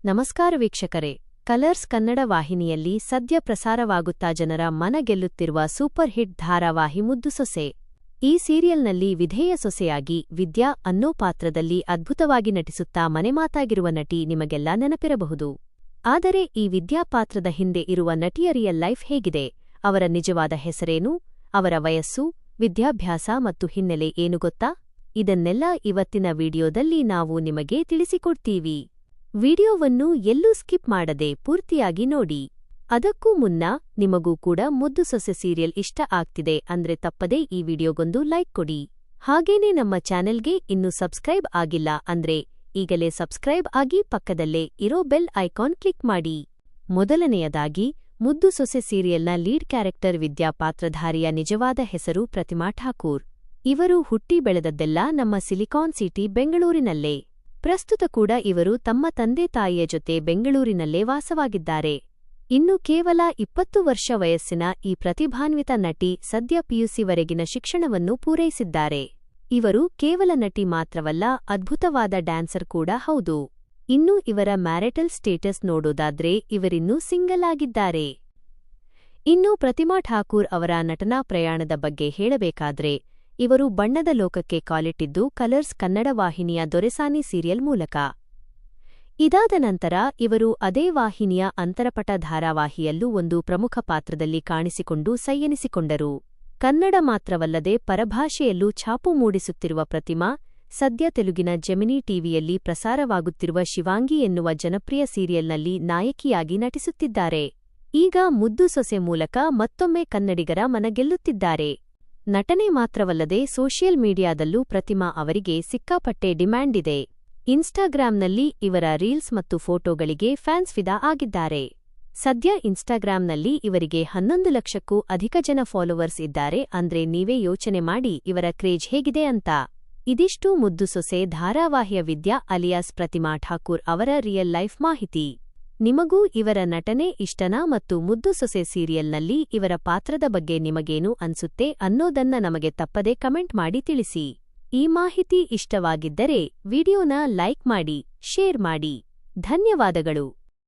ನಮಸ್ಕಾರ ವೀಕ್ಷಕರೇ, ಕಲರ್ಸ್ ಕನ್ನಡ ವಾಹಿನಿಯಲ್ಲಿ ಸದ್ಯ ಪ್ರಸಾರವಾಗುತ್ತಾ ಜನರ ಮನ ಗೆಲ್ಲುತ್ತಿರುವ ಸೂಪರ್ ಹಿಟ್ ಧಾರಾವಾಹಿ ಮುದ್ದು ಸೊಸೆ. ಈ ಸೀರಿಯಲ್ನಲ್ಲಿ ವಿಧೇಯ ಸೊಸೆಯಾಗಿ ವಿದ್ಯಾ ಅನ್ನೋ ಪಾತ್ರದಲ್ಲಿ ಅದ್ಭುತವಾಗಿ ನಟಿಸುತ್ತಾ ಮನೆಮಾತಾಗಿರುವ ನಟಿ ನಿಮಗೆಲ್ಲ ನೆನಪಿರಬಹುದು. ಆದರೆ ಈ ವಿದ್ಯಾ ಪಾತ್ರದ ಹಿಂದೆ ಇರುವ ನಟಿಯ ರಿಯಲ್ ಲೈಫ್ ಹೇಗಿದೆ, ಅವರ ನಿಜವಾದ ಹೆಸರೇನು, ಅವರ ವಯಸ್ಸು, ವಿದ್ಯಾಭ್ಯಾಸ ಮತ್ತು ಹಿನ್ನೆಲೆ ಏನು ಗೊತ್ತಾ? ಇದನ್ನೆಲ್ಲ ಇವತ್ತಿನ ವಿಡಿಯೋದಲ್ಲಿ ನಾವು ನಿಮಗೆ ತಿಳಿಸಿಕೊಡ್ತೀವಿ. ವಿಡಿಯೋವನ್ನು ಎಲ್ಲೂ ಸ್ಕಿಪ್ ಮಾಡದೆ ಪೂರ್ತಿಯಾಗಿ ನೋಡಿ. ಅದಕ್ಕೂ ಮುನ್ನ ನಿಮಗೂ ಕೂಡ ಮುದ್ದು ಸೊಸೆ ಸೀರಿಯಲ್ ಇಷ್ಟ ಆಗ್ತಿದೆ ಅಂದ್ರೆ ತಪ್ಪದೇ ಈ ವಿಡಿಯೋಗೊಂದು ಲೈಕ್ ಕೊಡಿ. ಹಾಗೇನೇ ನಮ್ಮ ಚಾನೆಲ್ಗೆ ಇನ್ನೂ ಸಬ್ಸ್ಕ್ರೈಬ್ ಆಗಿಲ್ಲ ಅಂದ್ರೆ ಈಗಲೇ ಸಬ್ಸ್ಕ್ರೈಬ್ ಆಗಿ ಪಕ್ಕದಲ್ಲೇ ಇರೋ ಬೆಲ್ ಐಕಾನ್ ಕ್ಲಿಕ್ ಮಾಡಿ. ಮೊದಲನೆಯದಾಗಿ, ಮುದ್ದು ಸೊಸೆ ಸೀರಿಯಲ್ನ ಲೀಡ್ ಕ್ಯಾರೆಕ್ಟರ್ ವಿದ್ಯಾ ಪಾತ್ರಧಾರಿಯ ನಿಜವಾದ ಹೆಸರು ಪ್ರತಿಮಾ ಠಾಕೂರ್. ಇವರು ಹುಟ್ಟಿ ಬೆಳೆದದ್ದೆಲ್ಲ ನಮ್ಮ ಸಿಲಿಕಾನ್ ಸಿಟಿ ಬೆಂಗಳೂರಿನಲ್ಲೇ. ಪ್ರಸ್ತುತ ಕೂಡ ಇವರು ತಮ್ಮ ತಂದೆ ತಾಯಿಯ ಜೊತೆ ಬೆಂಗಳೂರಿನಲ್ಲೇ ವಾಸವಾಗಿದ್ದಾರೆ. ಇನ್ನು ಕೇವಲ 20 ವರ್ಷ ವಯಸ್ಸಿನ ಈ ಪ್ರತಿಭಾನ್ವಿತ ನಟಿ ಸದ್ಯ ಪಿಯುಸಿವರೆಗಿನ ಶಿಕ್ಷಣವನ್ನು ಪೂರೈಸಿದ್ದಾರೆ. ಇವರು ಕೇವಲ ನಟಿ ಮಾತ್ರವಲ್ಲ, ಅದ್ಭುತವಾದ ಡ್ಯಾನ್ಸರ್ ಕೂಡ ಹೌದು. ಇನ್ನು ಇವರ ಮ್ಯಾರಿಟಲ್ ಸ್ಟೇಟಸ್ ನೋಡೋದಾದ್ರೆ ಇವರಿನ್ನೂ ಸಿಂಗಲ್ ಆಗಿದ್ದಾರೆ. ಇನ್ನು ಪ್ರತಿಮಾ ಠಾಕೂರ್ ಅವರ ನಟನಾ ಪ್ರಯಾಣದ ಬಗ್ಗೆ ಹೇಳಬೇಕಾದ್ರೆ, ಇವರು ಬಣ್ಣದ ಲೋಕಕ್ಕೆ ಕಾಲಿಟ್ಟಿದ್ದು ಕಲರ್ಸ್ ಕನ್ನಡ ವಾಹಿನಿಯ ದೊರೆಸಾನಿ ಸೀರಿಯಲ್ ಮೂಲಕ. ಇದಾದ ನಂತರ ಇವರು ಅದೇ ವಾಹಿನಿಯ ಅಂತರಪಟ ಧಾರಾವಾಹಿಯಲ್ಲೂ ಒಂದು ಪ್ರಮುಖ ಪಾತ್ರದಲ್ಲಿ ಕಾಣಿಸಿಕೊಂಡು ಸೈಯೆನಿಸಿಕೊಂಡರು. ಕನ್ನಡ ಮಾತ್ರವಲ್ಲದೆ ಪರಭಾಷೆಯಲ್ಲೂ ಛಾಪು ಮೂಡಿಸುತ್ತಿರುವ ಪ್ರತಿಮಾ ಸದ್ಯ ತೆಲುಗಿನ ಜೆಮಿನಿ ಟಿವಿಯಲ್ಲಿ ಪ್ರಸಾರವಾಗುತ್ತಿರುವ ಶಿವಾಂಗಿ ಎನ್ನುವ ಜನಪ್ರಿಯ ಸೀರಿಯಲ್ನಲ್ಲಿ ನಾಯಕಿಯಾಗಿ ನಟಿಸುತ್ತಿದ್ದಾರೆ. ಈಗ ಮುದ್ದು ಸೊಸೆ ಮೂಲಕ ಮತ್ತೊಮ್ಮೆ ಕನ್ನಡಿಗರ ಮನಗೆಲ್ಲುತ್ತಿದ್ದಾರೆ. ನಟನೆ ಮಾತ್ರವಲ್ಲದೆ ಸೋಷಿಯಲ್ ಮೀಡಿಯಾದಲ್ಲೂ ಪ್ರತಿಮಾ ಅವರಿಗೆ ಸಿಕ್ಕಾಪಟ್ಟೆ ಡಿಮ್ಯಾಂಡ್ ಇದೆ. ಇನ್ಸ್ಟಾಗ್ರಾಂನಲ್ಲಿ ಇವರ ರೀಲ್ಸ್ ಮತ್ತು ಫೋಟೋಗಳಿಗೆ ಫ್ಯಾನ್ಸ್ ಫಿದಾ ಆಗಿದ್ದಾರೆ. ಸದ್ಯ ಇನ್ಸ್ಟಾಗ್ರಾಂನಲ್ಲಿ ಇವರಿಗೆ 11 ಲಕ್ಷಕ್ಕೂ ಅಧಿಕ ಜನ ಫಾಲೋವರ್ಸ್ ಇದ್ದಾರೆ ಅಂದ್ರೆ ನೀವೇ ಯೋಚನೆ ಮಾಡಿ ಇವರ ಕ್ರೇಜ್ ಹೇಗಿದೆ ಅಂತ. ಇದಿಷ್ಟು ಮುದ್ದು ಸೊಸೆ ಧಾರಾವಾಹಿಯ ವಿದ್ಯಾ ಅಲಿಯಾಸ್ ಪ್ರತಿಮಾ ಠಾಕೂರ್ ಅವರ ರಿಯಲ್ ಲೈಫ್ ಮಾಹಿತಿ. ನಿಮಗೂ ಇವರ ನಟನೆ ಇಷ್ಟನಾ ಮತ್ತು ಮುದ್ದು ಸೊಸೆ ಸೀರಿಯಲ್ನಲ್ಲಿ ಇವರ ಪಾತ್ರದ ಬಗ್ಗೆ ನಿಮಗೇನು ಅನ್ಸುತ್ತೆ ಅನ್ನೋದನ್ನ ನಮಗೆ ತಪ್ಪದೆ ಕಮೆಂಟ್ ಮಾಡಿ ತಿಳಿಸಿ. ಈ ಮಾಹಿತಿ ಇಷ್ಟವಾಗಿದ್ದರೆ ವಿಡಿಯೋನ ಲೈಕ್ ಮಾಡಿ, ಶೇರ್ ಮಾಡಿ. ಧನ್ಯವಾದಗಳು.